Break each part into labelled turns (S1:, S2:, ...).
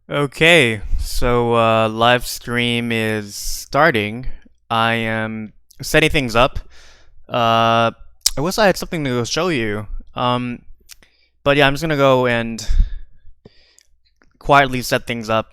S1: Okay, so live stream is starting. I am setting things up. Uh, I wish I had something to show you. But yeah, I'm just gonna go and quietly set things up.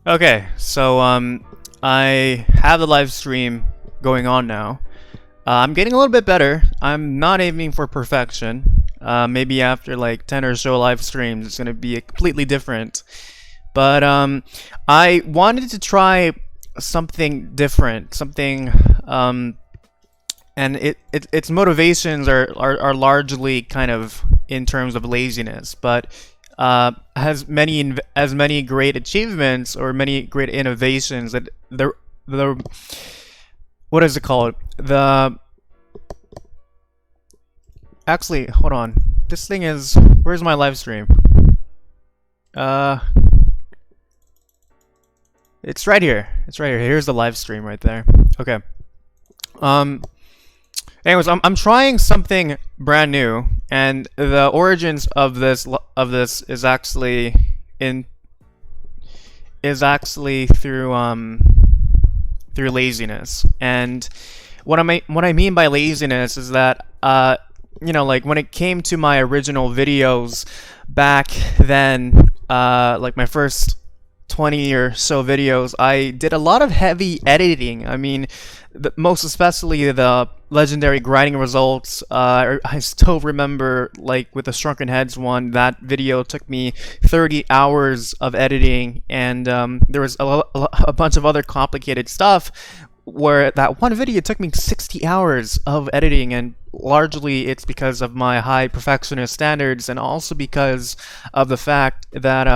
S1: Okay, so I have the live stream going on now. I'm getting a little bit better. I'm not aiming for perfection. Maybe after like 10 or so live streams, it's gonna be completely different. But I wanted to try something different, something and its motivations are largely kind of in terms of laziness, but has many great achievements or many great innovations that the what is it called? The Actually, hold on. This thing is, where's my live stream? Uh, it's right here. It's right here. Here's the live stream right there. Okay. Um. Anyways, I'm trying something brand new, and the origins of this in is actually through laziness. And what I mean by laziness is that like when it came to my original videos back then, like my first 20 or so videos, I did a lot of heavy editing. I mean, most especially the legendary grinding results. I still remember, like with the Shrunken Heads one, that video took me 30 hours of editing, and there was a bunch of other complicated stuff where that one video took me 60 hours of editing, and largely it's because of my high perfectionist standards, and also because of the fact that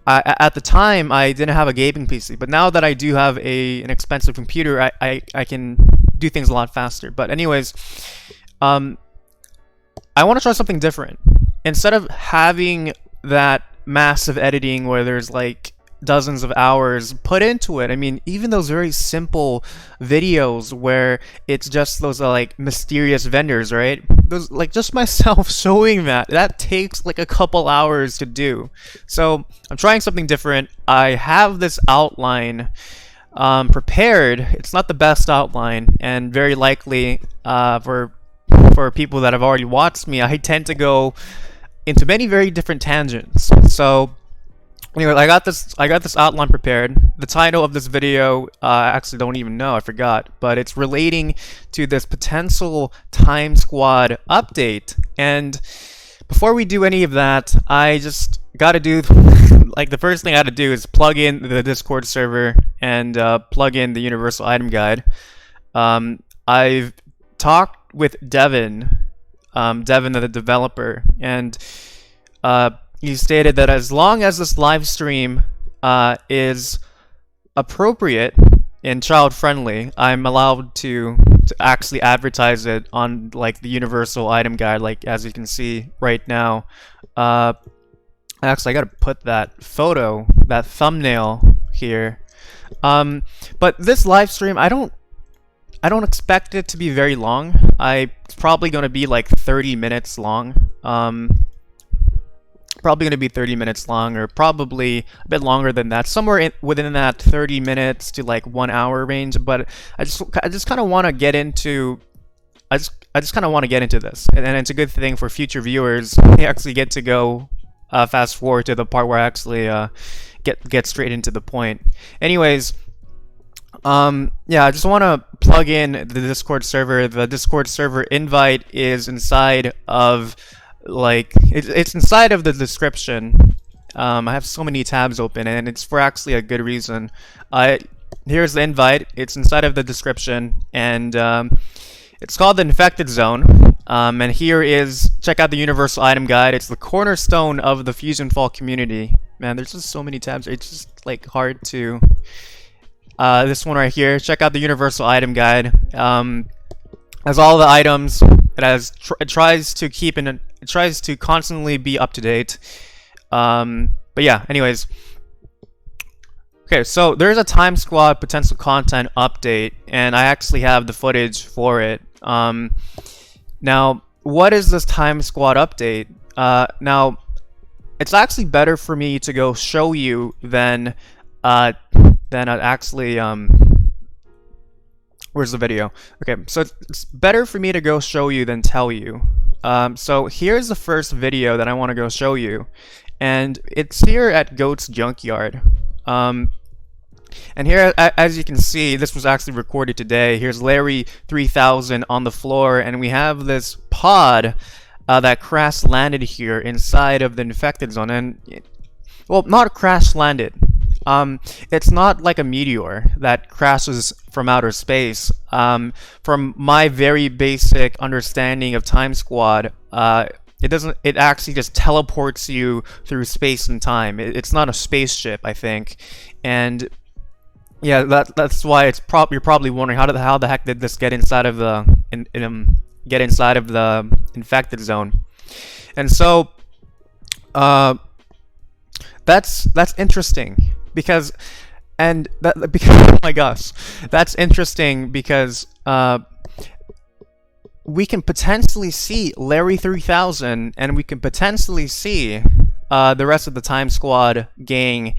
S1: at the time I didn't have a gaming PC, but now that I do have an expensive computer, I can do things a lot faster. But anyways, I want to try something different. Instead of having that massive editing where there's like dozens of hours put into it. I mean, even those very simple videos where it's just those like mysterious vendors, right? Those, like, just myself showing that takes like a couple hours to do. So I'm trying something different. I have this outline prepared. It's not the best outline, and very likely for people that have already watched me, I tend to go into many very different tangents. So anyway, I got this outline prepared. The title of this video, I actually don't even know, I forgot, but it's relating to this potential Time Squad update. And before we do any of that, I just gotta do, like, the first thing I gotta do is plug in the Discord server and plug in the Universal Item Guide. I've talked with Devin, the developer, and he stated that as long as this live stream is appropriate and child friendly, I'm allowed to actually advertise it on like the Universal Item Guide, like as you can see right now. Actually, I gotta put that photo, that thumbnail here. But this live stream, I don't expect it to be very long. It's probably gonna be like 30 minutes long. Probably going to be 30 minutes long, or probably a bit longer than that, somewhere within that 30 minutes to like 1 hour range. But I just kind of want to get into I just kind of want to get into this, and it's a good thing for future viewers. They actually get to go fast forward to the part where I actually get straight into the point. Anyways, yeah, I just want to plug in the Discord server. The Discord server invite is inside of, like, it's inside of the description. I have so many tabs open, and it's for actually a good reason. Here's the invite. It's inside of the description, and it's called the Infected Zone. And here is, check out the Universal Item Guide. It's the cornerstone of the FusionFall community. Man, there's just so many tabs. It's just like hard to. This one right here. Check out the Universal Item Guide. Has all the items. It tries to constantly be up to date. But yeah, anyways. Okay, so there's a Time Squad potential content update, and I actually have the footage for it. Now, what is this Time Squad update? Now, it's actually better for me to go show you than actually where's the video? Okay, so it's better for me to go show you than tell you. So here's the first video that I want to go show you, and it's here at Goat's Junkyard. And here, as you can see, this was actually recorded today. Here's Larry 3000 on the floor, and we have this pod that crash landed here inside of the infected zone. And well, not crash landed. It's not like a meteor that crashes from outer space. From my very basic understanding of Time Squad, it doesn't. It actually just teleports you through space and time. It's not a spaceship, I think, and yeah, that's why it's you're probably wondering how the heck did this get inside of the infected zone. And so that's interesting because oh my gosh, that's interesting because we can potentially see Larry 3000, and we can potentially see the rest of the Time Squad gang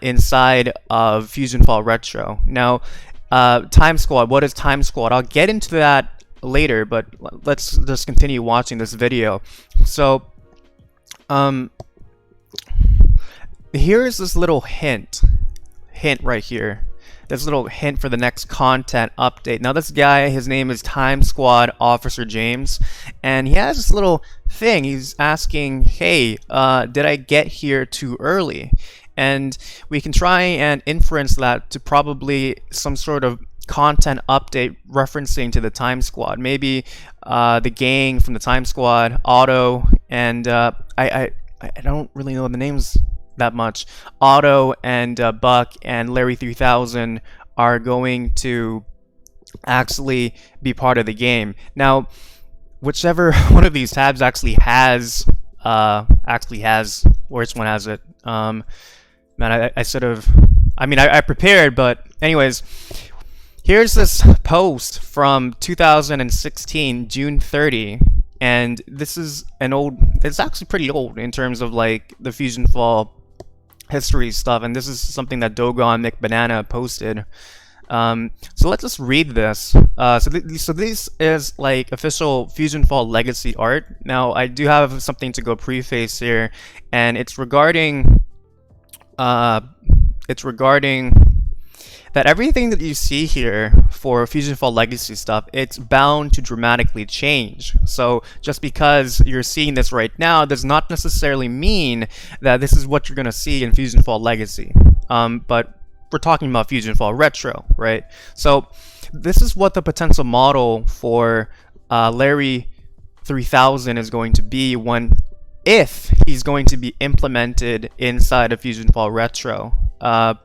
S1: inside of FusionFall Retro. Now, Time Squad, what is Time Squad? I'll get into that later, but let's just continue watching this video. So, here's this little hint right here. This little hint for the next content update. Now, this guy, his name is Time Squad Officer James, and he has this little thing. He's asking, hey, did I get here too early? And we can try and inference that to probably some sort of content update referencing to the Time Squad. Maybe the gang from the Time Squad, Otto, and I don't really know the names that much. Otto and Buck and Larry 3000 are going to actually be part of the game. Now, whichever one of these tabs actually has Which one has it? Man, I sort of, I mean, I prepared, but anyways, here's this post from 2016, June 30, and this is an old, it's actually pretty old in terms of like the FusionFall history stuff, and this is something that Dogon McBanana posted. So let's just read this. So this is like official FusionFall legacy art. Now I do have something to go preface here, and it's regarding that everything that you see here for FusionFall legacy stuff, it's bound to dramatically change. So just because you're seeing this right now does not necessarily mean that this is what you're gonna see in FusionFall legacy. But we're talking about FusionFall retro, right? So this is what the potential model for Larry 3000 is going to be if he's going to be implemented inside of FusionFall retro. I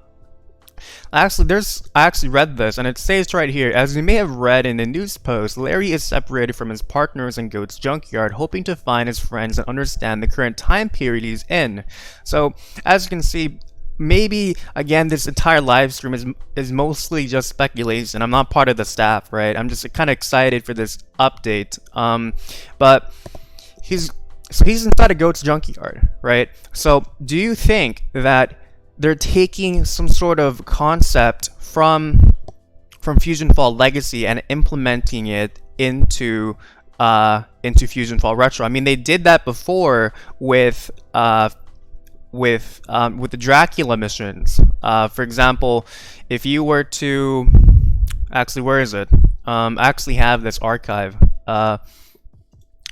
S1: actually read this, and it says right here, as you may have read in the news post, Larry is separated from his partners in Goat's junkyard, hoping to find his friends and understand the current time period he's in. So as you can see, maybe again this entire live stream is mostly just speculation. I'm not part of the staff, right? I'm just kind of excited for this update. But he's inside a Goat's junkyard, right? So do you think that they're taking some sort of concept from FusionFall legacy and implementing it into FusionFall retro? I mean, they did that before with the Dracula missions. For example, if you were to actually, where is it? I actually have this archive. I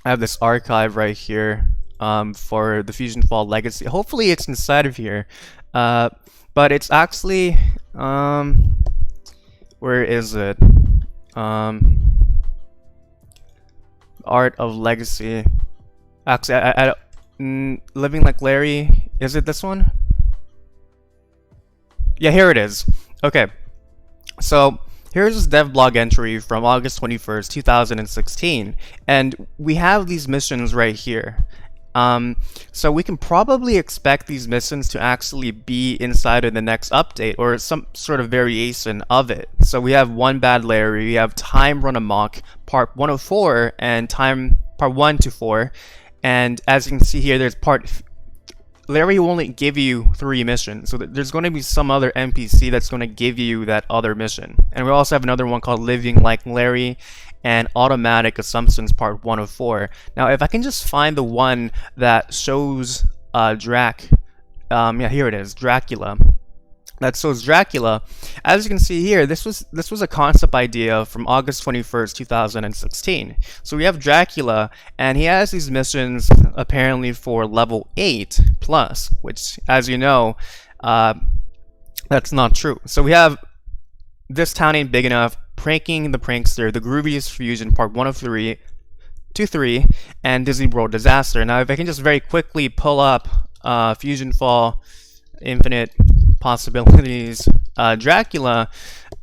S1: have this archive right here for the FusionFall legacy. Hopefully it's inside of here. But it's actually where is it? Art of Legacy. Actually, Living Like Larry. Is it this one? Yeah, here it is. Okay, so here's this dev blog entry from August 21st, 2016, and we have these missions right here. So we can probably expect these missions to actually be inside of the next update or some sort of variation of it. So we have One Bad Larry, we have Time Run Amok, part 104, and part 1 to 4. And as you can see here, there's Larry will only give you 3 missions, so there's going to be some other NPC that's going to give you that other mission. And we also have another one called Living Like Larry and Automatic Assumptions part 104. Now if I can just find the one that shows yeah, here it is, Dracula. That shows Dracula. As you can see here, this was a concept idea from August 21st, 2016. So we have Dracula, and he has these missions apparently for level 8 plus, which, as you know, that's not true. So we have This Town Ain't Big Enough, Pranking the Prankster, The Grooviest Fusion, part 103 to 3, and Disney World Disaster. Now, if I can just very quickly pull up FusionFall Infinite Possibilities Dracula,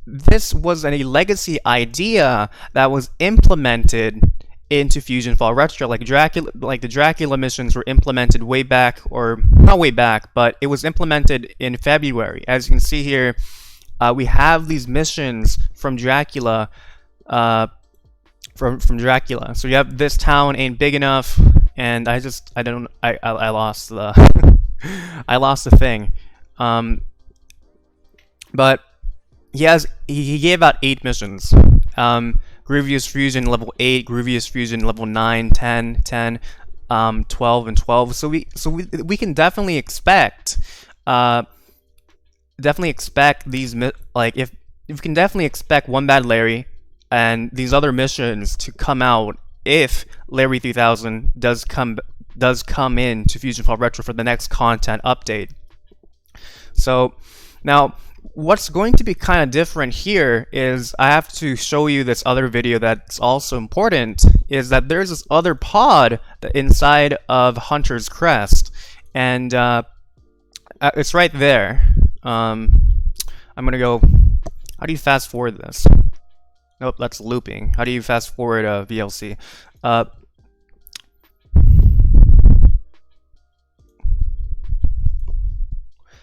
S1: this was a legacy idea that was implemented into FusionFall retro. Like the Dracula missions were implemented way back, or not way back, but it was implemented in February. As you can see here, we have these missions from Dracula, from Dracula. So you have This Town Ain't Big Enough, and I lost the I lost the thing. But he gave out 8 missions. Grooviest Fusion level 8, Grooviest Fusion level 9, 10, 10, 12, and 12. So we can definitely expect these, like, if you can definitely expect One Bad Larry and these other missions to come out if Larry 3000 does come in to FusionFall retro for the next content update. So now what's going to be kind of different here is I have to show you this other video that's also important, is that there's this other pod inside of Hunter's Crest, and it's right there. I'm gonna go, how do you fast forward this? Nope, that's looping. How do you fast forward VLC?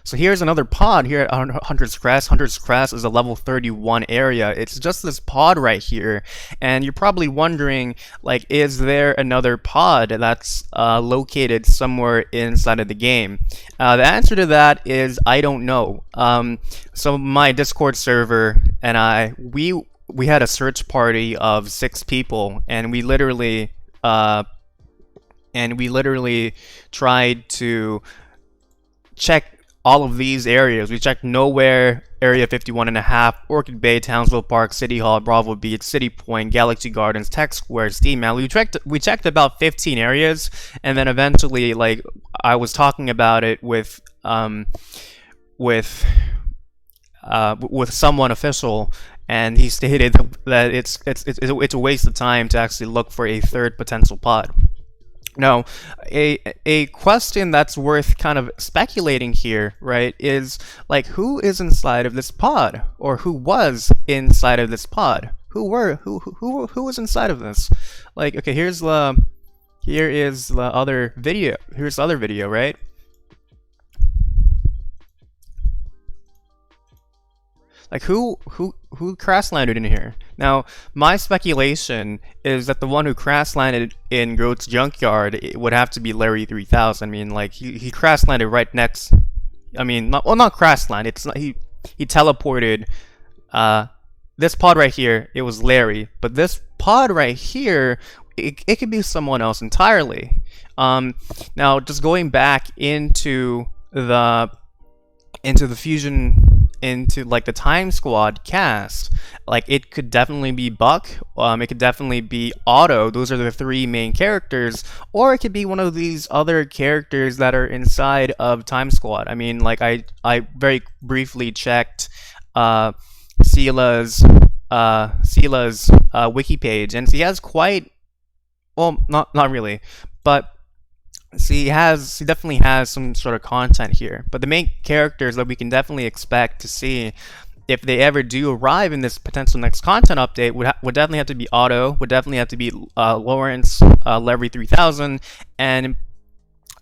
S1: So here's another pod here at Hunter's Crest. Hunter's Crest is a level 31 area. It's just this pod right here. And you're probably wondering, like, is there another pod that's located somewhere inside of the game? The answer to that is I don't know. So my Discord server and we had a search party of 6 people, and we literally tried to check all of these areas. We checked Nowhere, Area 51.5, Orchid Bay, Townsville Park, City Hall, Bravo Beach, City Point, Galaxy Gardens, Tech Square, Steam Alley. We checked about 15 areas, and then eventually, like, I was talking about it with someone official, and he stated that it's a waste of time to actually look for a third potential pod. Now, a question that's worth kind of speculating here, right, is like, who is inside of this pod, or who was inside of this pod? Who was inside of this? Like, okay, here is the other video. Here's the other video, right? Like, who crash landed in here? Now, my speculation is that the one who crash landed in Groat's Junkyard, it would have to be Larry 3000. I mean, like, he crash landed right next. I mean, not crash land. It's not, he teleported. This pod right here, it was Larry, but this pod right here, it could be someone else entirely. Now, just going back into the Fusion, into like the Time Squad cast, like, it could definitely be Buck, it could definitely be Otto. Those are the 3 main characters, or it could be one of these other characters that are inside of Time Squad. I mean, like, I very briefly checked Sila's wiki page, and he has quite, well, not really, but he definitely has some sort of content here. But the main characters that we can definitely expect to see, if they ever do arrive in this potential next content update, would definitely have to be Otto, would definitely have to be Lawrence, Larry 3000, and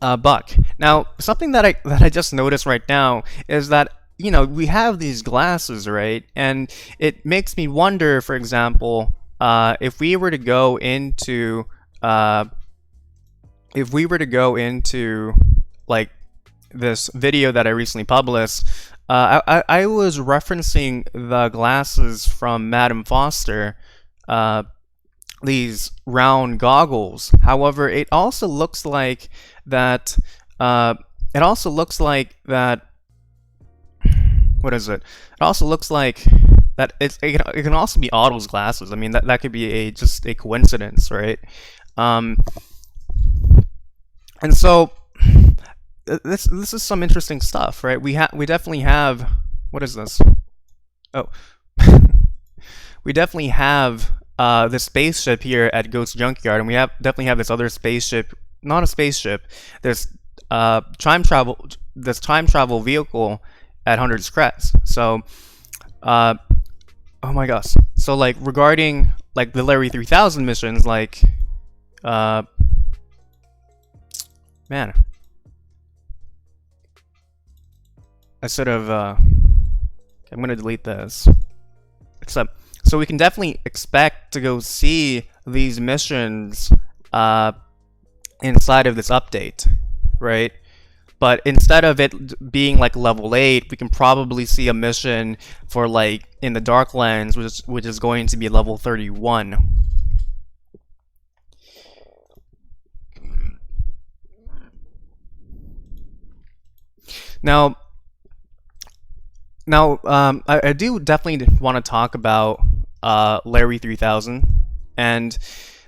S1: Buck. Now, something that I just noticed right now is that, you know, we have these glasses, right? And it makes me wonder, for example, if we were to go into like this video that I recently published, I was referencing the glasses from Madame Foster, these round goggles. However, it also looks like that. What is it? It also looks like that it can also be Otto's glasses. I mean, that could be just a coincidence, right? And so this is some interesting stuff, right? We definitely have, what is this? Oh, we definitely have this spaceship here at Ghost Junkyard, and we definitely have this other spaceship, not a spaceship, this time travel vehicle at Hunter's Crest. So, oh my gosh. So, like, regarding like the Larry 3000 missions, like, man, I sort of, I'm gonna delete this. So we can definitely expect to go see these missions inside of this update, right? But instead of it being like level 8, we can probably see a mission for like in the Darklands, which is going to be level 31. Now, I do definitely want to talk about Larry 3000, and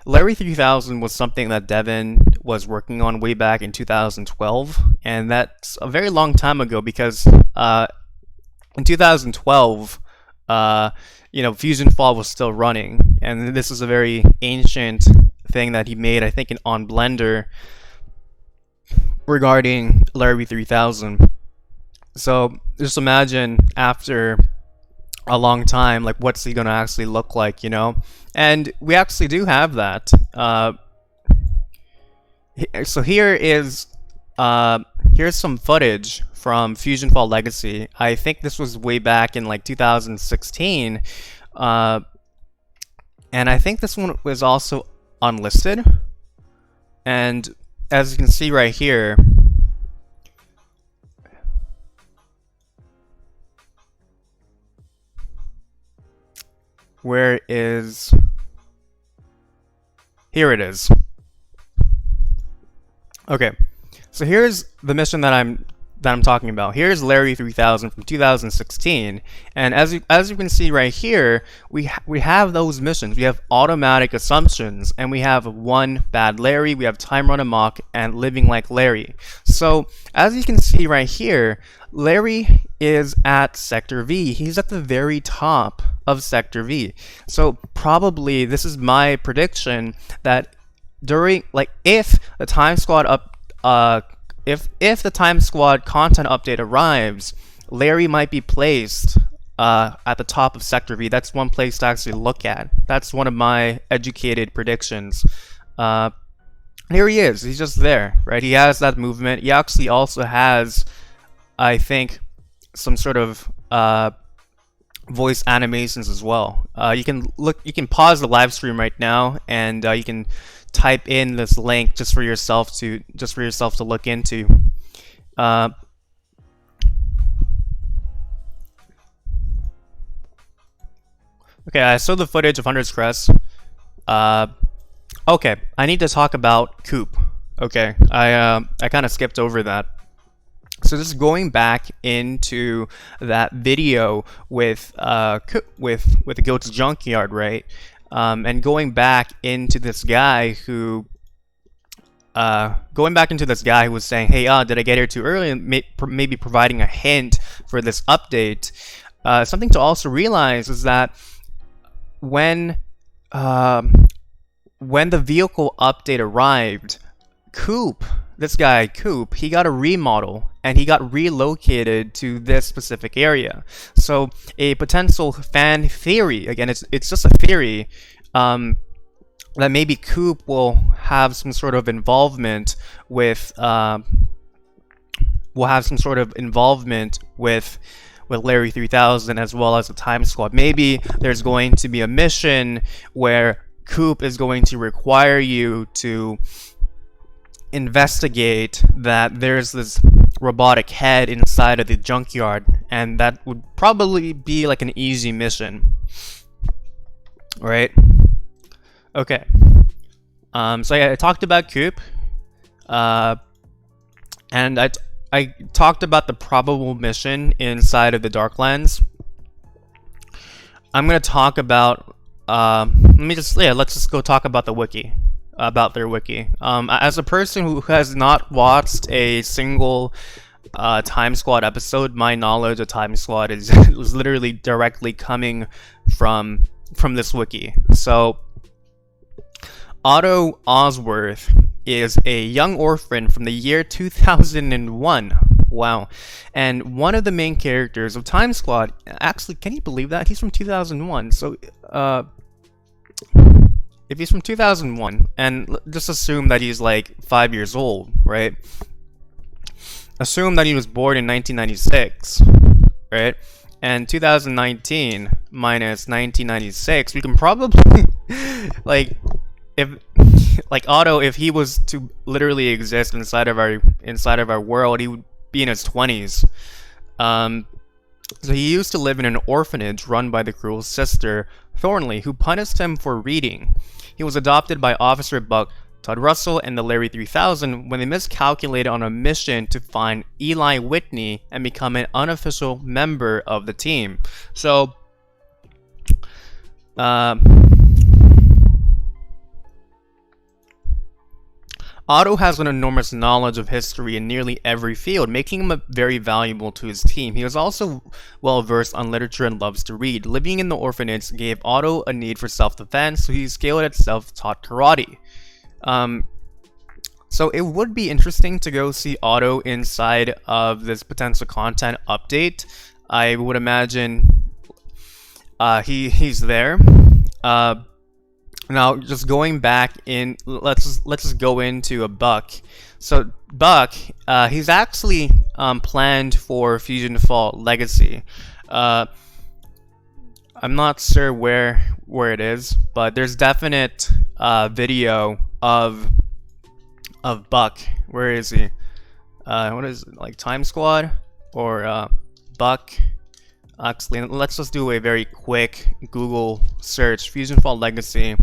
S1: Larry 3000 was something that Devin was working on way back in 2012, and that's a very long time ago because in 2012, you know, FusionFall was still running, and this is a very ancient thing that he made, I think, on Blender regarding Larry 3000. So just imagine after a long time, like, what's he gonna actually look like, you know? And we actually do have that. So here is here's some footage from FusionFall Legacy. I think this was way back in like 2016. And I think this one was also unlisted. And as you can see right here, where is... Here it is. Okay, so here's the mission that I'm talking about. Here's Larry 3000 from 2016, and as you can see right here, we have those missions. We have automatic assumptions, and we have one bad Larry. We have time run amok and living like Larry. So as you can see right here, Larry is at Sector V. He's at the very top of Sector V. So probably this is my prediction that during, like, if the Time Squad if the Time Squad content update arrives, Larry might be placed at the top of Sector V. That's one place to actually look at. That's one of my educated predictions. Here he is. He's just there, right? He has that movement. He actually also has, I think, some sort of voice animations as well. You can pause the live stream right now, and you can type in this link just for yourself to look into. Okay, I saw the footage of Hunter's Crest. Okay, I need to talk about Coop. Okay, I kind of skipped over that. So just going back into that video with the goat's junkyard, right? And going back into this guy who was saying, "Hey, did I get here too early?" And maybe providing a hint for this update. Something to also realize is that when the vehicle update arrived, this guy Coop, he got a remodel and he got relocated to this specific area. So a potential fan theory, again, it's just a theory, that maybe Coop will have some sort of involvement with Larry 3000 as well as the Time Squad. Maybe there's going to be a mission where Coop is going to require you to investigate that there's this robotic head inside of the junkyard, and that would probably be like an easy mission, right? Okay. So yeah, I talked about Coop, and I talked about the probable mission inside of the Darklands. I'm gonna talk about let's just go talk about the wiki. About their wiki. As a person who has not watched a single Time Squad episode, my knowledge of Time Squad is literally directly coming from this wiki. So Otto Osworth is a young orphan from the year 2001. Wow. And one of the main characters of Time Squad, actually, can you believe that? He's from 2001. So if he's from 2001, and just assume that he's like 5 years old, right? Assume that he was born in 1996, right? And 2019 minus 1996, we can probably, like, if Otto, if he was to literally exist inside of our world, he would be in his 20s. So he used to live in an orphanage run by the cruel sister, Thornley, who punished him for reading. He was adopted by Officer Buck, Todd Russell, and the Larry 3000 when they miscalculated on a mission to find Eli Whitney and become an unofficial member of the team. So, Otto has an enormous knowledge of history in nearly every field, making him very valuable to his team. He is also well-versed on literature and loves to read. Living in the orphanage gave Otto a need for self-defense, so he scaled at self-taught karate. So it would be interesting to go see Otto inside of this potential content update. I would imagine he's there. Now, just going back in, let's just go into a Buck. So Buck, he's actually planned for FusionFall Legacy. I'm not sure where it is, but there's definite video of Buck. Where is he? What is it, like Time Squad or Buck? Actually, let's just do a very quick Google search. FusionFall Legacy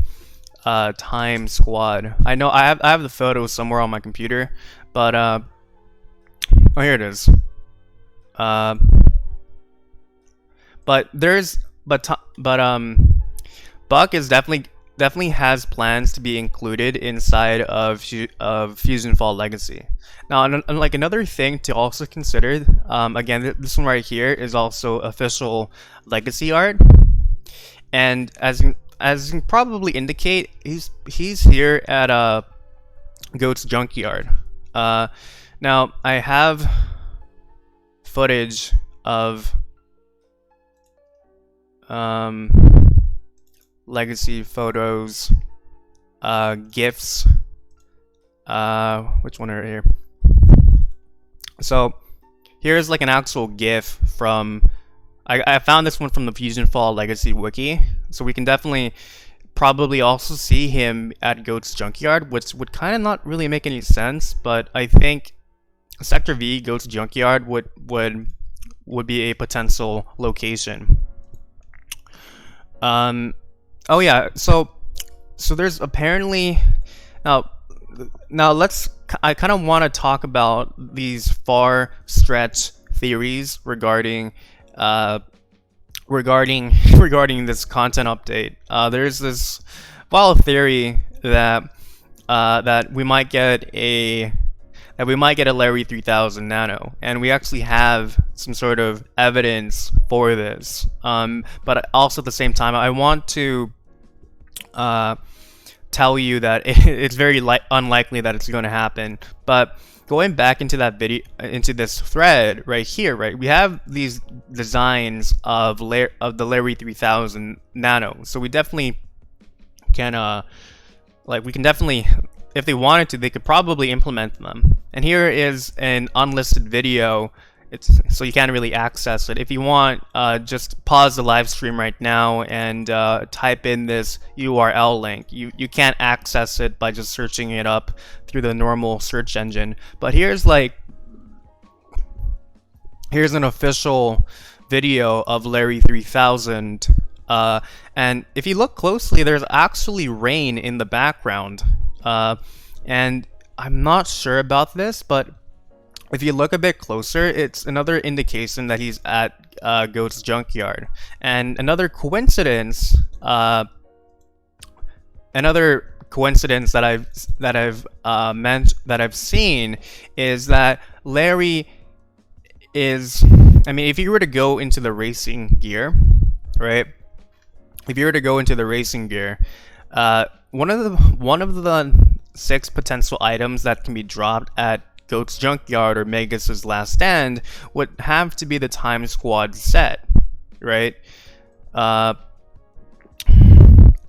S1: Time Squad. I know I have the photo somewhere on my computer, but oh, here it is. Buck is definitely has plans to be included inside of FusionFall Legacy. Now, like another thing to also consider, again, this one right here is also official Legacy art, and as you can probably indicate, he's here at Goat's Junkyard. Now I have footage of legacy photos, gifs. Which one are here? So here's like an actual gif from. I found this one from the FusionFall Legacy wiki, so we can definitely probably also see him at Goat's Junkyard, which would kind of not really make any sense, but I think Sector V, Goat's Junkyard would be a potential location. Oh yeah, so there's apparently now I kind of want to talk about these far stretch theories regarding this content update. There's this wild theory that we might get a Larry 3000 Nano, and we actually have some sort of evidence for this. But also at the same time, I want to tell you that it's very unlikely that it's going to happen. But going back into that video, into this thread right here, right, we have these designs of the Larry 3000 Nano, so we definitely can we can definitely, if they wanted to, they could probably implement them. And here is an unlisted video. So you can't really access it. If you want, just pause the live stream right now and type in this URL link. You can't access it by just searching it up through the normal search engine. But here's an official video of Larry 3000. And if you look closely, there's actually rain in the background. And I'm not sure about this, but if you look a bit closer, it's another indication that he's at Goat's Junkyard. And another coincidence that I've seen is that Larry is, I mean, if you were to go into the racing gear, right? If you were to go into the racing gear, one of the 6 potential items that can be dropped at Goat's Junkyard or Magus' Last Stand would have to be the Time Squad set, right?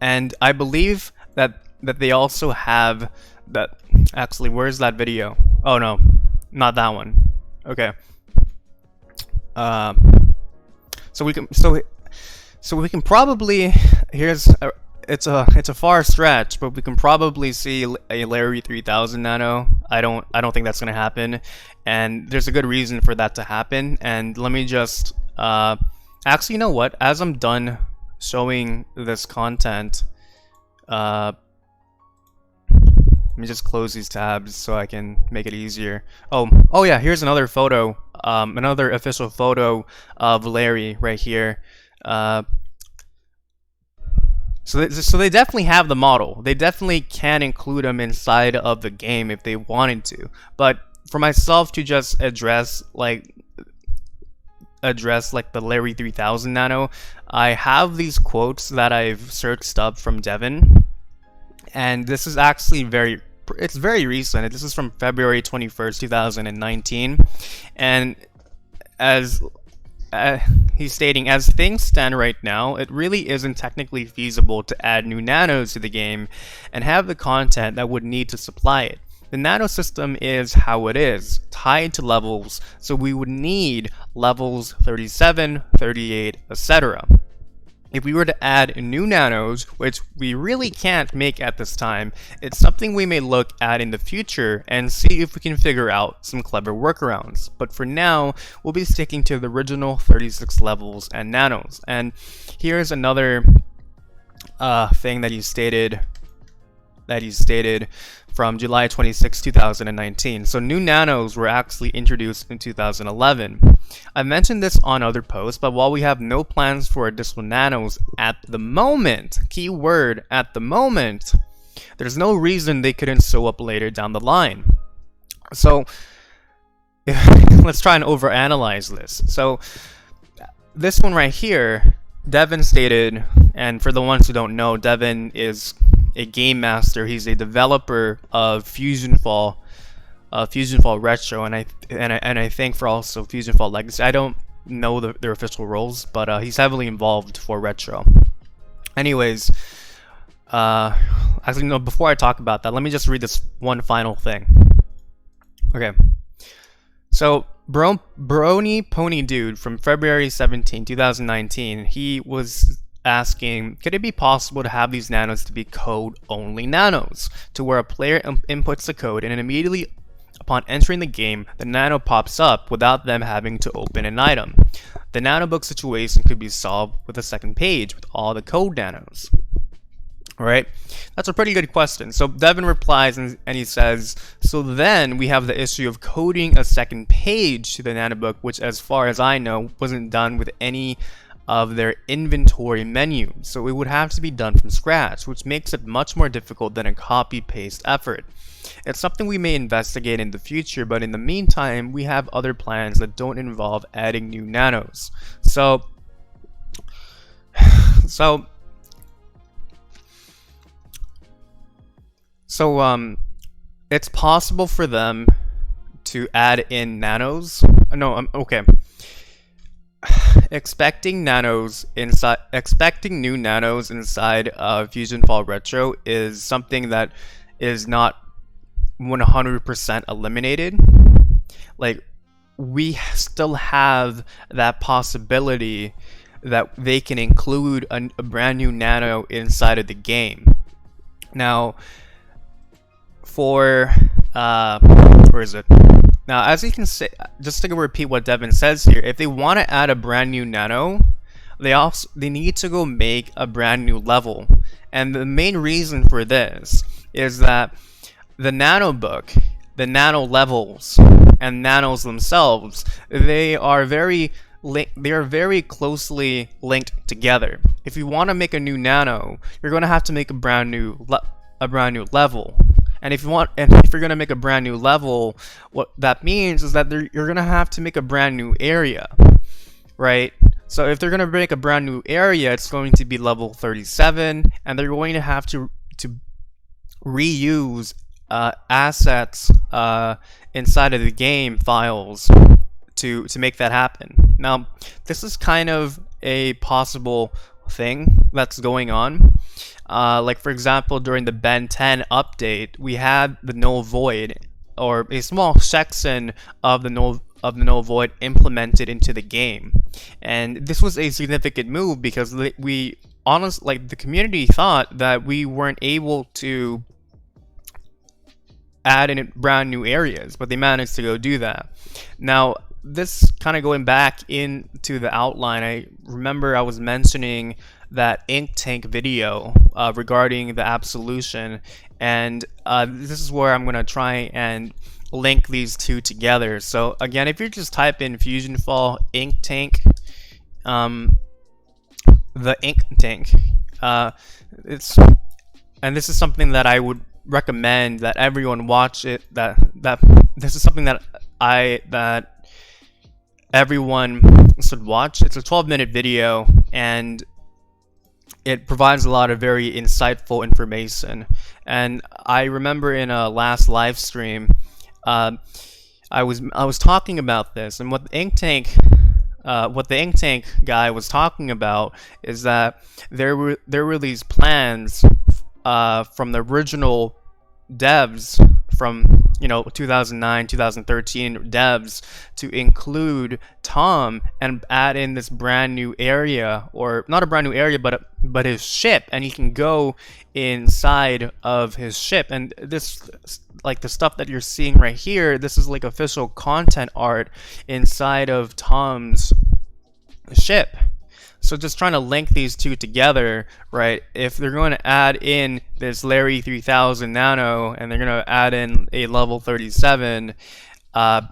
S1: And I believe that they also have that. Actually, where's that video? Oh no, not that one. Okay. So we can probably, it's a far stretch, but we can probably see a Larry 3000 Nano. I don't think that's gonna happen, and there's a good reason for that to happen. And let me just actually, you know what? As I'm done showing this content, let me just close these tabs so I can make it easier. Oh yeah, here's another photo, another official photo of Larry right here. So they definitely have the model. They definitely can include them inside of the game if they wanted to. But for myself to just address the Larry 3000 Nano, I have these quotes that I've searched up from Devin, and this is actually very recent. This is from February 21st, 2019, and as he's stating, as things stand right now, it really isn't technically feasible to add new nanos to the game and have the content that would need to supply it. the Nano system is how it is, tied to levels, so we would need levels 37, 38, etc. If we were to add new nanos, which we really can't make at this time, it's something we may look at in the future and see if we can figure out some clever workarounds. But for now, we'll be sticking to the original 36 levels and nanos. And here's another thing that he stated from July 26, 2019. So new nanos were actually introduced in 2011. I mentioned this on other posts, but while we have no plans for additional nanos at the moment, keyword at the moment, there's no reason they couldn't show up later down the line. So let's try and overanalyze this. So this one right here, Devin stated, and for the ones who don't know, Devin is a game master. He's a developer of FusionFall Retro, and I think for also FusionFall Legacy. I don't know their official roles, but he's heavily involved for Retro. Anyways, actually no. Before I talk about that, let me just read this one final thing. Okay, so Brony Pony Dude from February 17, 2019, he was asking, could it be possible to have these nanos to be code-only nanos, to where a player inputs the code and immediately upon entering the game, the nano pops up without them having to open an item. The nanobook situation could be solved with a second page with all the code nanos. Alright, that's a pretty good question. So Devin replies and he says, so then we have the issue of coding a second page to the nanobook, which as far as I know wasn't done with any of their inventory menu, so it would have to be done from scratch, which makes it much more difficult than a copy-paste effort. It's something we may investigate in the future, but in the meantime, we have other plans that don't involve adding new nanos. So it's possible for them to add in nanos. No, okay. Expecting new nanos inside of FusionFall Retro is something that is not 100% eliminated. Like, we still have that possibility that they can include a brand new nano inside of the game. Now, for where is it? Now, as you can say, just to repeat what Devin says here, if they want to add a brand new nano, they need to go make a brand new level. And the main reason for this is that the nano book, the nano levels, and nanos themselves, they are very closely linked together. If you want to make a new nano, you're going to have to make a brand new level. And if you're going to make a brand new level, what that means is that you're going to have to make a brand new area, right? So if they're going to make a brand new area, it's going to be level 37, and they're going to have to reuse assets inside of the game files to make that happen. Now, this is kind of a possible thing that's going on. Like for example, during the Ben 10 update, we had the null void, or a small section of the null void implemented into the game, and this was a significant move because the community thought that we weren't able to add in brand new areas, but they managed to go do that. Now, this kind of going back into the outline, I remember I was mentioning that ink tank video regarding the absolution, and this is where I'm going to try and link these two together. So again, if you just type in FusionFall ink tank, the ink tank, and this is something that I would recommend that everyone watch it. This is something that everyone should watch. It's a 12-minute video, and it provides a lot of very insightful information. And I remember in a last live stream, I was talking about this, and what the ink tank guy was talking about is that there were these plans from the original devs from 2009 2013 devs to include Tom and add in this brand new area, or not a brand new area, but his ship, and he can go inside of his ship. And this, like the stuff that you're seeing right here, this is like official content art inside of Tom's ship. So just trying to link these two together, right? If they're going to add in this Larry 3000 Nano and they're going to add in a level 37,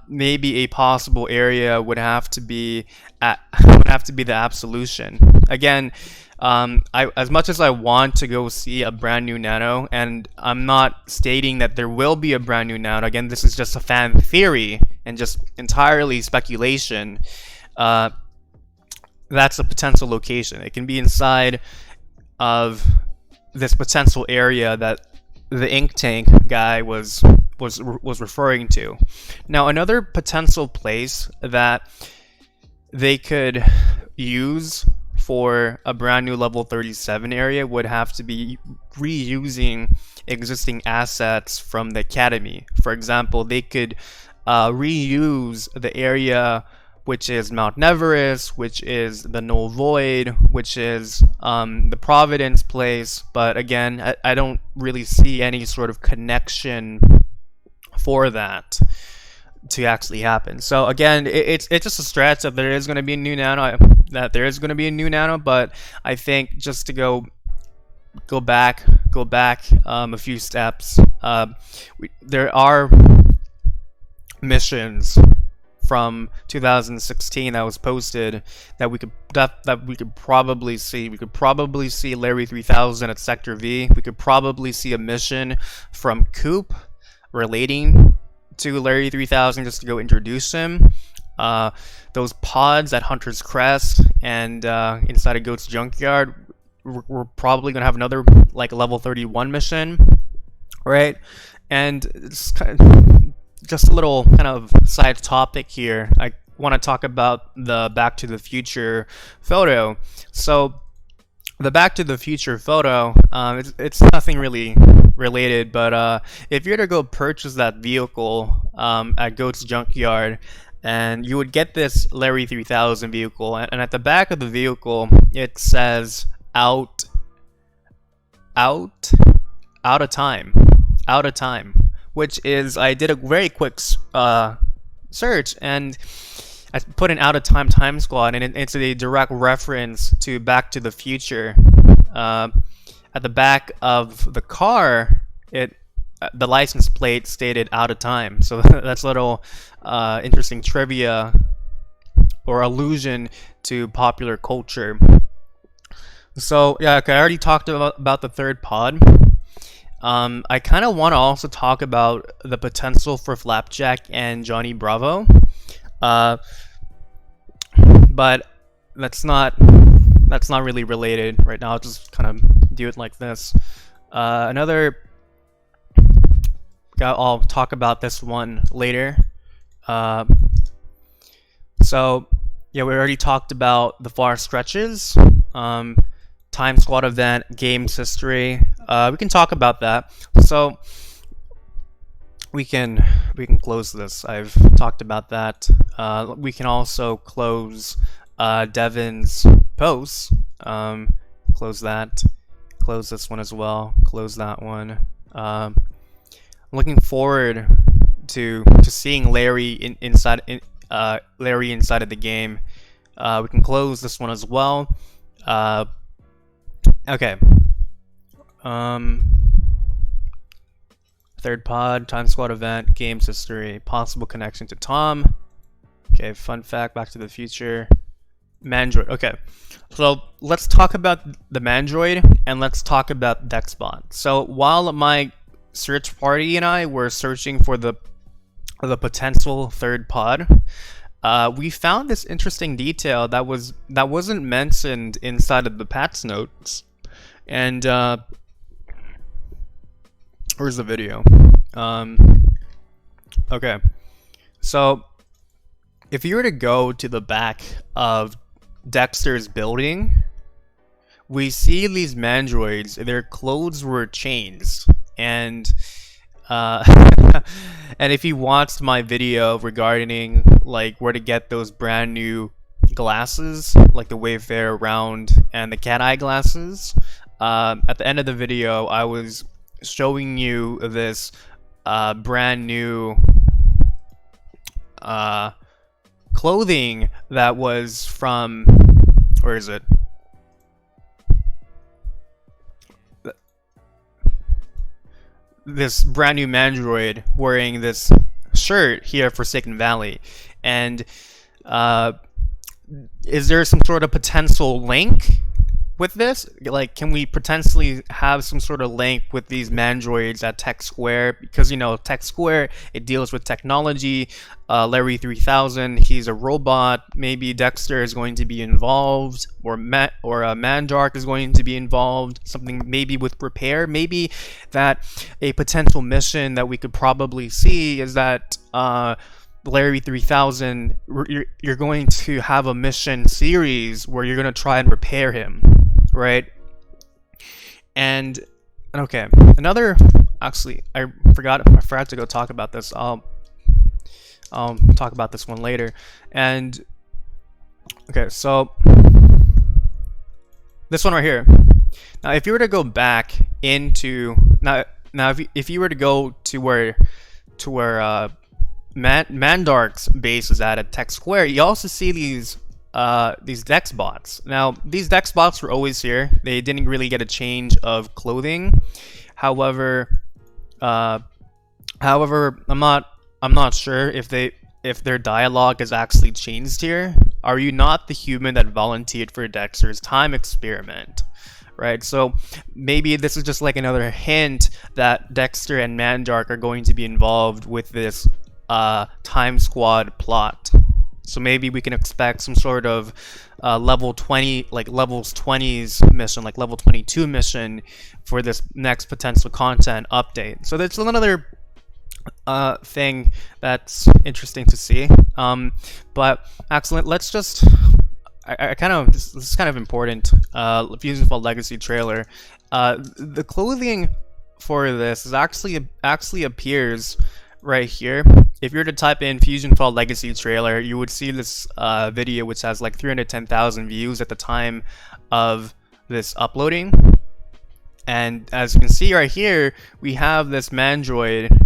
S1: maybe a possible area would have to be the Absolution. Again, as much as I want to go see a brand new Nano, and I'm not stating that there will be a brand new Nano. Again, this is just a fan theory and just entirely speculation. That's a potential location. It can be inside of this potential area that the ink tank guy was referring to. Now, another potential place that they could use for a brand new level 37 area would have to be reusing existing assets from the Academy. For example, they could reuse the area which is Mount Everest, which is the Null Void, which is the Providence place. But again, I don't really see any sort of connection for that to actually happen. So again, it's just a stretch that there is going to be a new Nano, but I think just to go back a few steps, there are missions from 2016 that was posted that we could probably see. We could probably see Larry 3000 at Sector V. We could probably see a mission from Coop relating to Larry 3000 just to go introduce him. Those pods at Hunter's Crest and inside of Goat's Junkyard, we're probably gonna have another like level 31 mission, right? And it's just a little kind of side topic here. I want to talk about the Back to the Future photo. So the Back to the Future photo, it's nothing really related, but if you were to go purchase that vehicle at Goat's Junkyard, and you would get this Larry 3000 vehicle, and at the back of the vehicle it says out of time, which is, I did a very quick search and I put an out of time squad, and it's a direct reference to Back to the Future. At the back of the car, the license plate stated out of time. So that's a little interesting trivia or allusion to popular culture. So yeah, okay, I already talked about the third pod. I kind of want to also talk about the potential for Flapjack and Johnny Bravo, but that's not really related right now. I'll just kind of do it like this. I'll talk about this one later. So yeah, we already talked about the far stretches. Time squad event, games history. We can talk about that. So we can close this. I've talked about that. We can also close Devin's posts. Close that. Close this one as well. Close that one. I'm looking forward to seeing Larry inside of the game. We can close this one as well. Okay. Third pod, time squad event, games history, possible connection to Tom. Okay, fun fact, Back to the Future. Mandroid. Okay, so let's talk about the Mandroid and let's talk about Dexbot. So while my search party and I were searching for the potential third pod, we found this interesting detail that wasn't mentioned inside of the patch notes. And where's the video? Okay, so if you were to go to the back of Dexter's building, we see these mandroids. Their clothes were changed, and Uh, and if you watched my video regarding like where to get those brand new glasses, like the Wayfarer round and the cat eye glasses, at the end of the video I was showing you this brand new clothing that was from, where is it? This brand new mandroid wearing this shirt here for Forsaken Valley. And is there some sort of potential link with this? Like, can we potentially have some sort of link with these mandroids at Tech Square? Because, you know, Tech Square, it deals with technology. Larry 3000, he's a robot. Maybe Dexter is going to be involved, or Mandark is going to be involved. Something maybe with repair. Maybe that a potential mission that we could probably see is that Larry 3000, you're going to have a mission series where you're going to try and repair him, right? And okay, another, actually I forgot to go talk about this. I'll talk about this one later. And okay, so this one right here. Now if you were to go back into now if you were to go to where Mandark's base is at Tech Square, you also see these Dex bots. Now these Dex bots were always here. They didn't really get a change of clothing. However, I'm not sure if their dialogue is actually changed here. Are you not the human that volunteered for Dexter's time experiment? Right, so maybe this is just like another hint that Dexter and Mandark are going to be involved with this Time Squad plot. So maybe we can expect some sort of level 20, like levels 20s mission, like level 22 mission for this next potential content update. So that's another thing that's interesting to see. But excellent. Let's just, this is kind of important. FusionFall Legacy trailer. The clothing for this is actually appears right here. If you were to type in FusionFall Legacy trailer, you would see this video, which has like 310,000 views at the time of this uploading. And as you can see right here, we have this mandroid.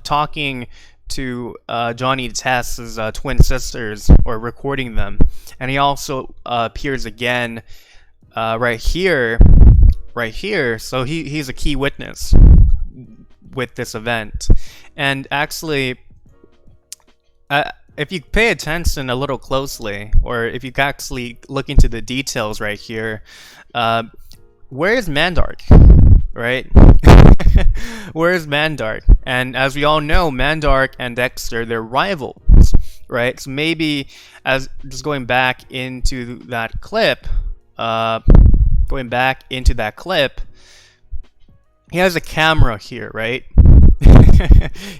S1: Talking to Johnny Test's twin sisters, or recording them, and he also appears again right here. So he's a key witness with this event. And actually, if you pay attention a little closely, or if you actually look into the details right here, where is Mandark? Right? Where is Mandark? And as we all know, Mandark and Dexter, they're rivals, right? So maybe, as just going back into that clip, he has a camera here, right?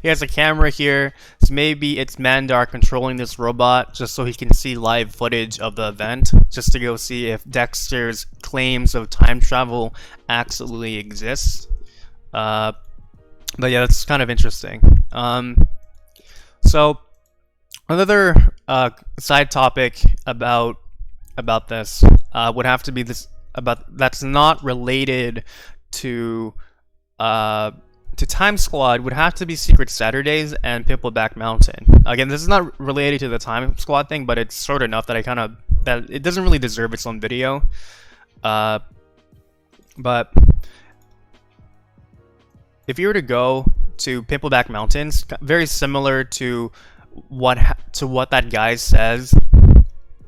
S1: He has a camera here, so maybe it's Mandark controlling this robot just so he can see live footage of the event, just to go see if Dexter's claims of time travel actually exist. But yeah, that's kind of interesting. So another side topic about this would have to be this, that's not related to Time Squad, would have to be Secret Saturdays and Pimpleback Mountain. Again, this is not related to the Time Squad thing, but it's sort of enough that that it doesn't really deserve its own video. But if you were to go to Pimpleback Mountains, very similar to what that guy says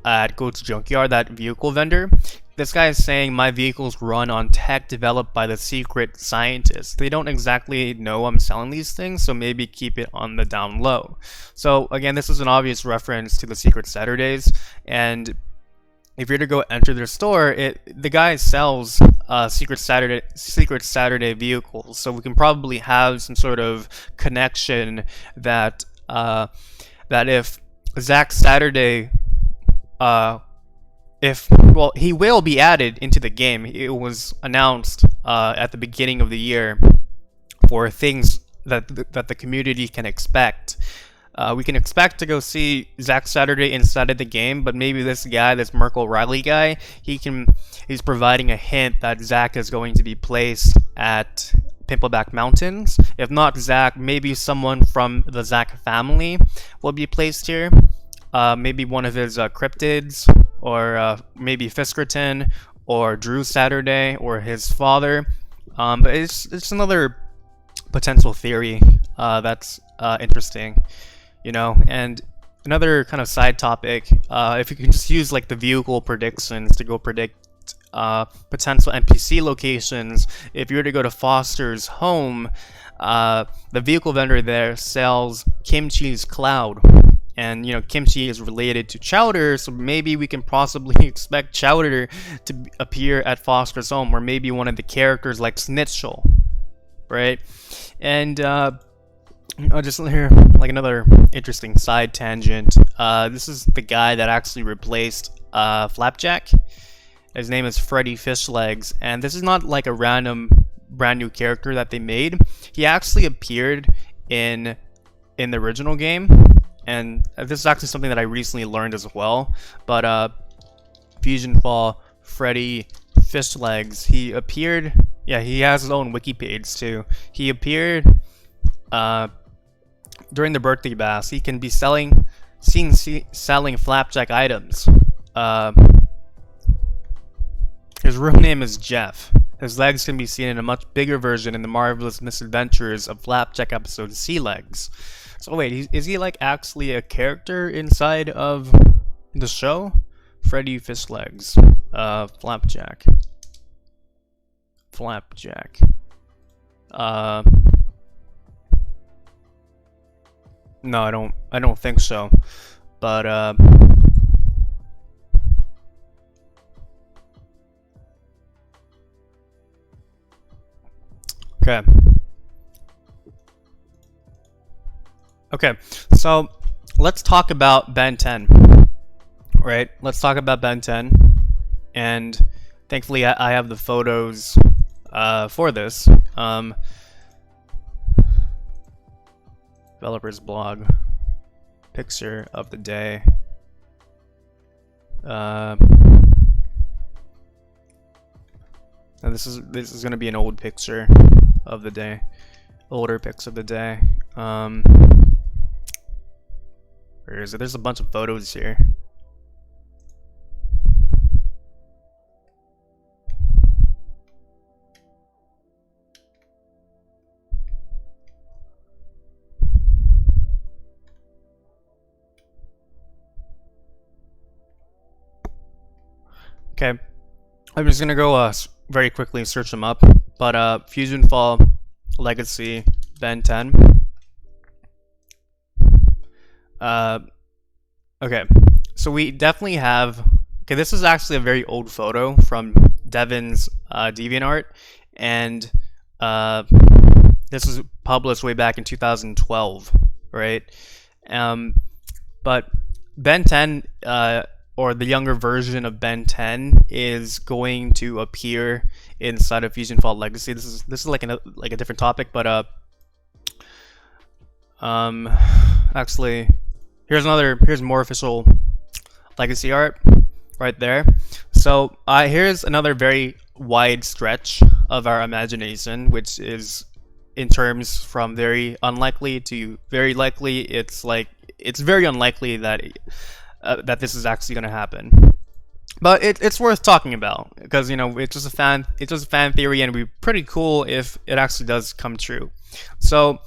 S1: at Goat's Junkyard, that vehicle vendor. This guy is saying my vehicles run on tech developed by the secret scientists. They don't exactly know I'm selling these things, so maybe keep it on the down low. So again, this is an obvious reference to the Secret Saturdays, and if you're to go enter their store, the guy sells Secret Saturday vehicles, so we can probably have some sort of connection that if Zack Saturday well, he will be added into the game. It was announced at the beginning of the year for things that the community can expect. We can expect to go see Zack Saturday inside of the game, but maybe this guy, this Merkel Riley guy, he's providing a hint that Zack is going to be placed at Pimpleback Mountains. If not Zack, maybe someone from the Zack family will be placed here. Maybe one of his cryptids, or maybe Fiskerton, or Drew Saturday, or his father. But it's another potential theory that's interesting, you know. And another kind of side topic, if you can just use like the vehicle predictions to go predict potential NPC locations. If you were to go to Foster's home, the vehicle vendor there sells Kimchi's Cloud, and you know, Kimchi is related to Chowder, so maybe we can possibly expect Chowder to appear at Foster's home, or maybe one of the characters like Snitchel, right? And I'll just hear like another interesting side tangent. This is the guy that actually replaced Flapjack. His name is Freddy Fishlegs, and this is not like a random brand new character that they made. He actually appeared in the original game, and this is actually something that I recently learned as well. But FusionFall Freddy Fishlegs, he appeared. Yeah, he has his own wiki page too. He appeared during the birthday bash. He can be selling Flapjack items. His real name is Jeff. His legs can be seen in a much bigger version in the Marvelous Misadventures of Flapjack episode Sea Legs. So wait, is he like actually a character inside of the show? Freddy Fishlegs. Flapjack. No, I don't think so. But Okay, so let's talk about Ben 10. Right? Let's talk about Ben 10. And thankfully I have the photos for this. Developers blog. Picture of the day. And this is going to be an old picture of the day. Older pics of the day. Where is it? There's a bunch of photos here. Okay, I'm just gonna go very quickly search them up. But FusionFall Legacy Ben 10. Okay, so we definitely have. Okay, this is actually a very old photo from Devin's DeviantArt, and this was published way back in 2012, right? But Ben 10, or the younger version of Ben 10, is going to appear inside of FusionFall Legacy. This is like a different topic, but actually, here's more official Legacy art right there. So here's another very wide stretch of our imagination, which is in terms from very unlikely to very likely. It's very unlikely that this is actually going to happen, but it's worth talking about, because you know, it's just a fan theory, and it'd be pretty cool if it actually does come true. So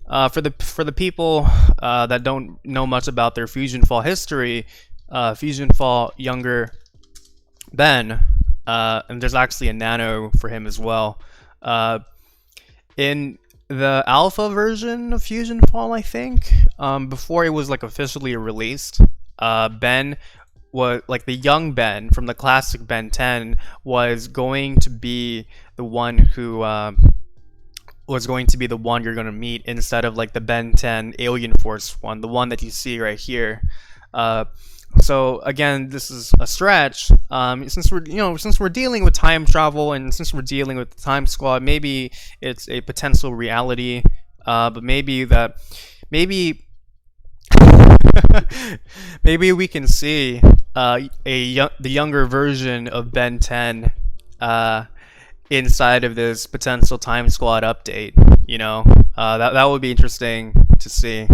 S1: for the people that don't know much about their FusionFall history, FusionFall younger Ben, and there's actually a Nano for him as well. In the alpha version of FusionFall, I think, before it was like officially released, Ben was like the young Ben from the classic Ben 10 was going to be the one who was going to be the one you're going to meet instead of like the Ben 10 Alien Force one, the one that you see right here. So again, this is a stretch. Since we're dealing with time travel, and since we're dealing with the Time Squad, maybe it's a potential reality. But maybe maybe we can see the younger version of Ben 10 inside of this potential Time Squad update. That would be interesting to see.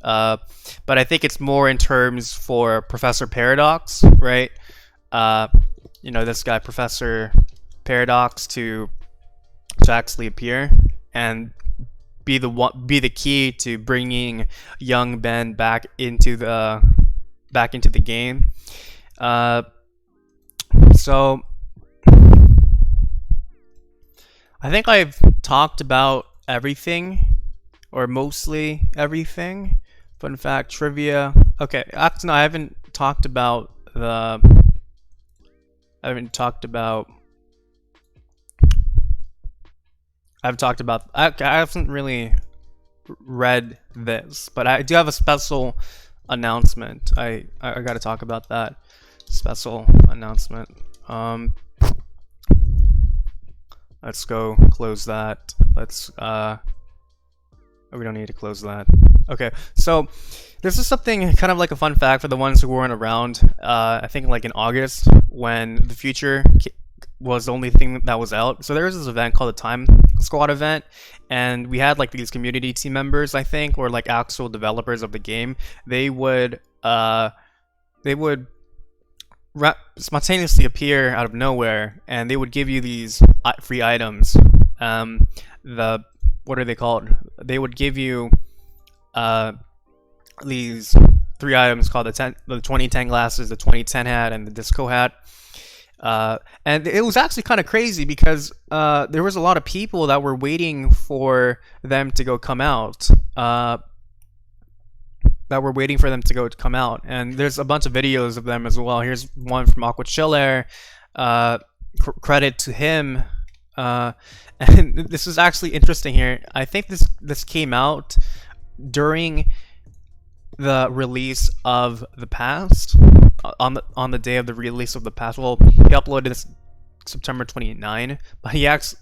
S1: But I think it's more in terms for Professor Paradox, right? This guy, Professor Paradox, to actually appear and be the key to bringing young Ben back into the game. So I think I've talked about everything, or mostly everything. Fun fact, trivia. Okay, actually, no, I haven't talked about I haven't talked about. I haven't really read this, but I do have a special announcement. I got to talk about that special announcement. Let's go close that. We don't need to close that. Okay, so this is something kind of like a fun fact for the ones who weren't around. I think like in August, when the future was the only thing that was out. So there was this event called the Time Squad event, and we had like these community team members, I think, or like actual developers of the game. They would spontaneously appear out of nowhere, and they would give you these free items. What are they called? They would give you these 3 items called the 2010 glasses, the 2010 hat, and the disco hat. And it was actually kind of crazy because there was a lot of people that were waiting for them to come out. And there's a bunch of videos of them as well. Here's one from Aqua Chiller. Credit to him. And this is actually interesting here. I think this came out during the release of the past, on the day of the release of the past. Well, he uploaded this September 29, but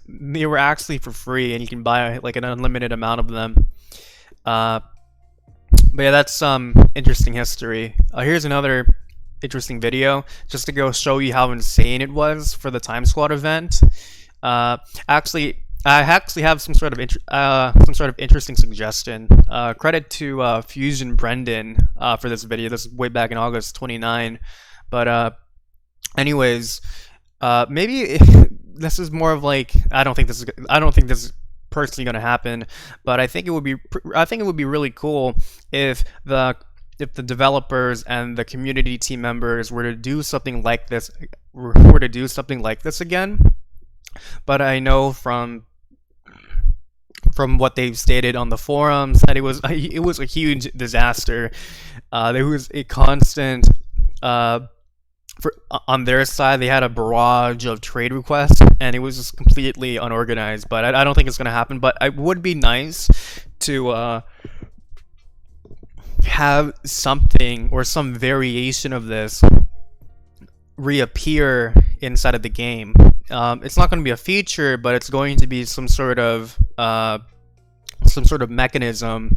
S1: they were actually for free, and you can buy like an unlimited amount of them. But yeah, that's some interesting history. Here's another interesting video just to go show you how insane it was for the Time Squad event. I actually have some sort of interesting suggestion. Credit to Fusion Brendan for this video. This is way back in August 29. But anyways, maybe this is more of like, I don't think this is personally going to happen, but I think it would be really cool if the developers and the community team members were to do something like this again. But I know from what they've stated on the forums that it was a huge disaster. There was a constant on their side, they had a barrage of trade requests, and it was just completely unorganized. But I don't think it's going to happen. But it would be nice to have something or some variation of this reappear inside of the game. It's not going to be a feature, but it's going to be some sort of mechanism.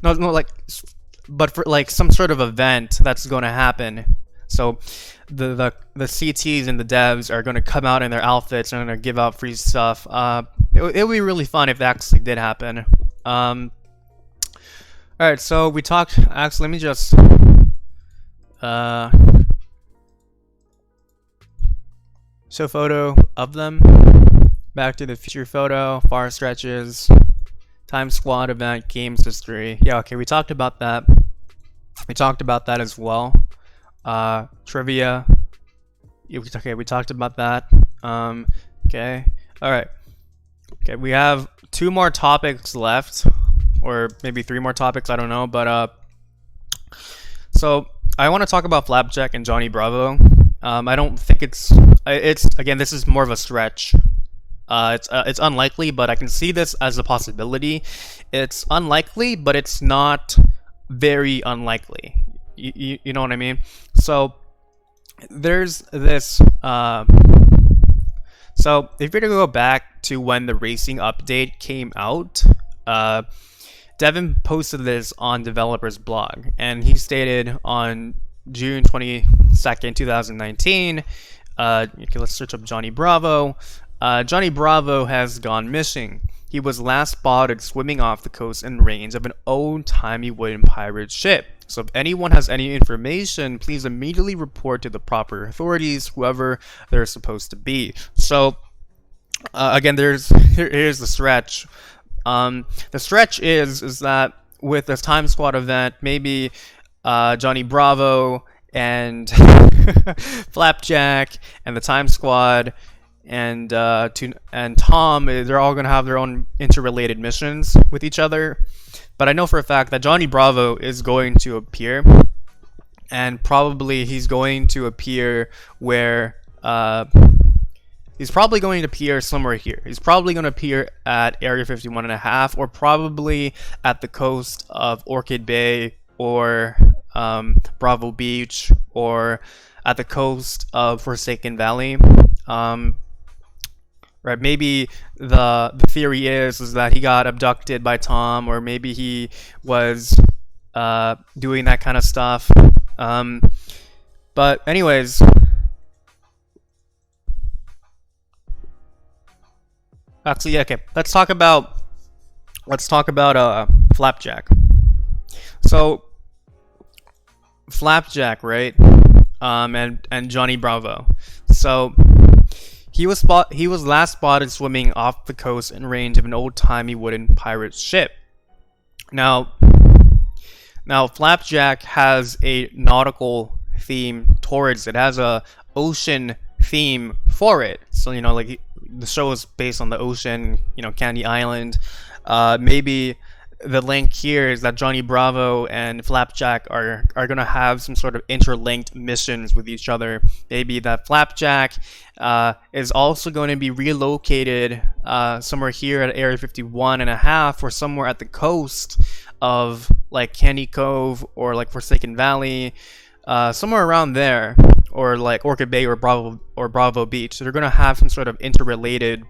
S1: But for like some sort of event that's going to happen. So the CTs and the devs are going to come out in their outfits and going to give out free stuff. It would be really fun if that actually did happen. Alright, so we talked. Actually, let me just show photo of them. Back to the Future photo, far stretches, Time Squad event, games history. Yeah, okay, we talked about that. We talked about that as well. Trivia. Okay, we talked about that. Okay, alright. Okay, we have 2 more topics left, or maybe 3 more topics, I don't know, but so I want to talk about Flapjack and Johnny Bravo. I don't think it's again, this is more of a stretch. It's unlikely, but I can see this as a possibility. It's unlikely, but it's not very unlikely. You know what I mean? So there's this. So if you're to go back to when the racing update came out, Devin posted this on developers blog, and he stated on June 22nd, 2019. Okay, let's search up Johnny Bravo. Johnny Bravo has gone missing. He was last spotted swimming off the coast and range of an old-timey wooden pirate ship. So if anyone has any information, please immediately report to the proper authorities, whoever they're supposed to be. So again, here's the stretch. The stretch is that with this Time Squad event, maybe Johnny Bravo and Flapjack and the Time Squad and Tom, they're all gonna have their own interrelated missions with each other. But I know for a fact that Johnny Bravo is going to appear, and probably he's going to appear where he's probably going to appear somewhere here. He's probably going to appear at Area 51.5, or probably at the coast of Orchid Bay, or Bravo Beach, or at the coast of Forsaken Valley. Right? Maybe the theory is that he got abducted by Tom, or maybe he was doing that kind of stuff. But anyways. Actually, okay. Let's talk about Flapjack. So Flapjack, right? And Johnny Bravo. So he was last spotted swimming off the coast and range of an old-timey wooden pirate ship. Now Flapjack has a nautical theme towards it. It has a ocean theme for it. So like the show is based on the ocean, Candy Island. Maybe the link here is that Johnny Bravo and Flapjack are gonna have some sort of interlinked missions with each other. Maybe that Flapjack is also going to be relocated somewhere here at Area 51.5, or somewhere at the coast of like Candy Cove or like Forsaken Valley, somewhere around there, or like Orchid Bay or Bravo Beach. So they're gonna have some sort of interrelated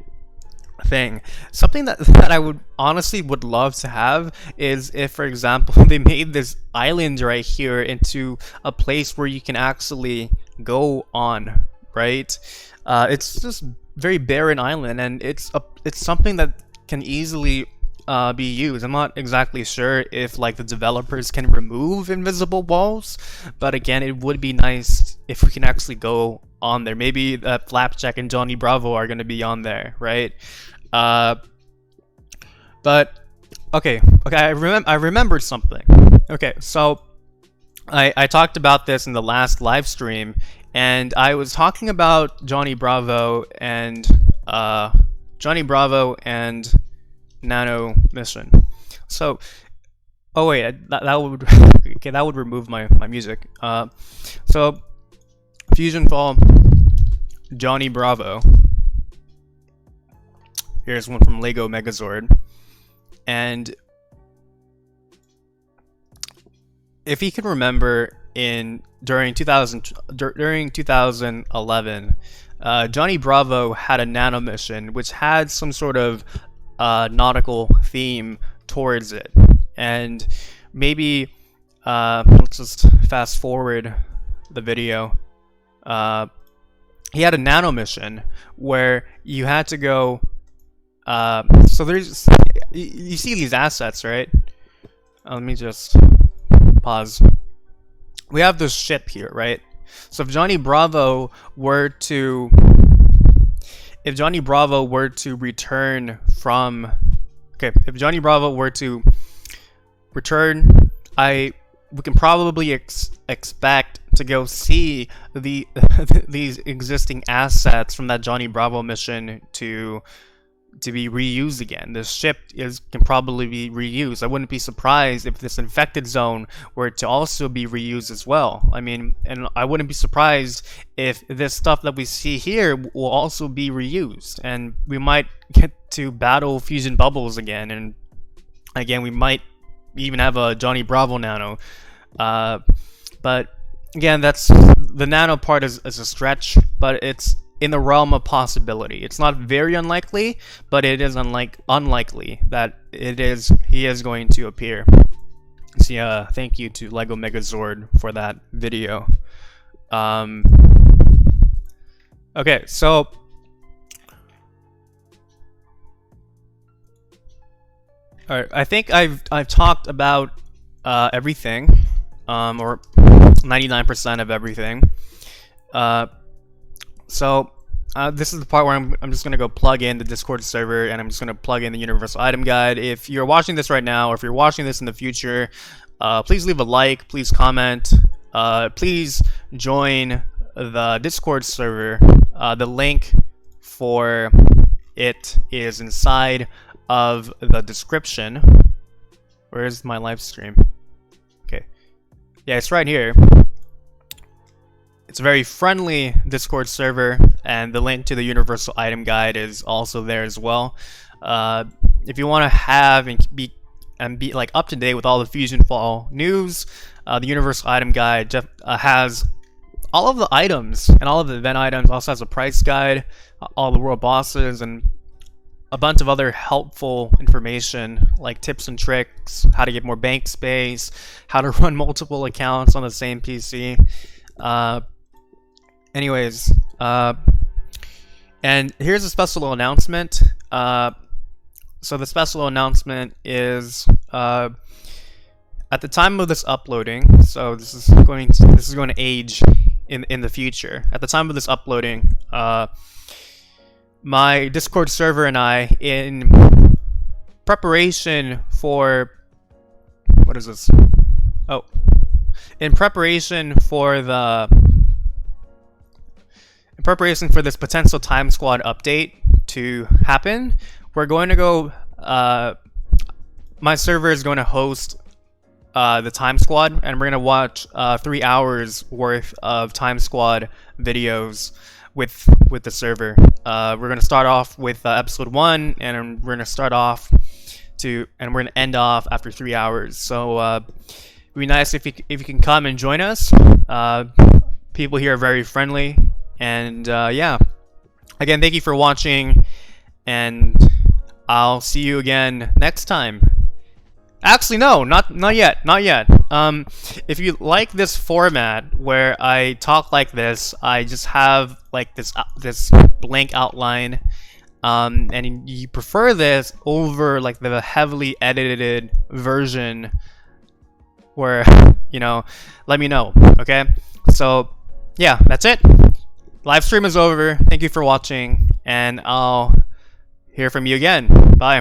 S1: thing. Something that I would honestly love to have is if, for example, they made this island right here into a place where you can actually go on, right? It's just very barren island, and it's something that can easily be used. I'm not exactly sure if like the developers can remove invisible walls, but again, it would be nice if we can actually go on there. Maybe Flapjack and Johnny Bravo are going to be on there, right? But okay, I remembered something. Okay, so I talked about this in the last live stream, and I was talking about Johnny Bravo and Nano mission. So, oh wait, that would okay, that would remove my music. So FusionFall, Johnny Bravo. Here's one from Lego Megazord, and if you can remember, during 2011, Johnny Bravo had a Nano mission which had some sort of nautical theme towards it, and maybe let's just fast forward the video. He had a Nano mission where you had to go. So there's, you see these assets, right? Let me just pause. We have this ship here, right? So if Johnny Bravo were to return from, okay, if Johnny Bravo were to return, we can probably expect to go see these existing assets from that Johnny Bravo mission to be reused again. This ship can probably be reused. I wouldn't be surprised if this infected zone were to also be reused as well. I mean, and I wouldn't be surprised if this stuff that we see here will also be reused, and we might get to battle fusion bubbles again, and again we might even have a Johnny Bravo Nano. But again, that's the Nano part is a stretch, but it's in the realm of possibility. It's not very unlikely, but it is unlikely that he is going to appear. So yeah, thank you to Lego Megazord for that video. Okay, so all right, I think I've talked about everything, or 99% of everything. So this is the part where I'm just gonna go plug in the Discord server, and I'm just gonna plug in the Universal Item Guide. If you're watching this right now, or if you're watching this in the future, please leave a like, please comment, please join the Discord server. The link for it is inside of the description. Where's my live stream? Okay, yeah, it's right here. It's a very friendly Discord server, and the link to the Universal Item Guide is also there as well. If you want to have and be like up to date with all the FusionFall news, the Universal Item Guide has all of the items and all of the event items. Also has a price guide, all the world bosses, and a bunch of other helpful information like tips and tricks, how to get more bank space, how to run multiple accounts on the same PC. Anyways, and here's a special announcement. So the special announcement is at the time of this uploading. So this is going to age in the future. At the time of this uploading, my Discord server and I, in preparation for in preparation for this potential Time Squad update to happen, we're going to go, my server is going to host the Time Squad, and we're going to watch 3 hours worth of Time Squad videos with the server. We're going to start off with episode 1, and we're going to end off after 3 hours. So it'd be nice if you can come and join us. People here are very friendly. And yeah, again, thank you for watching, and I'll see you again next time. Actually, no, not yet. If you like this format where I talk like this, I just have like this blank outline, and you prefer this over like the heavily edited version, where let me know. Okay, so yeah, that's it. Live stream is over. Thank you for watching, and I'll hear from you again. Bye.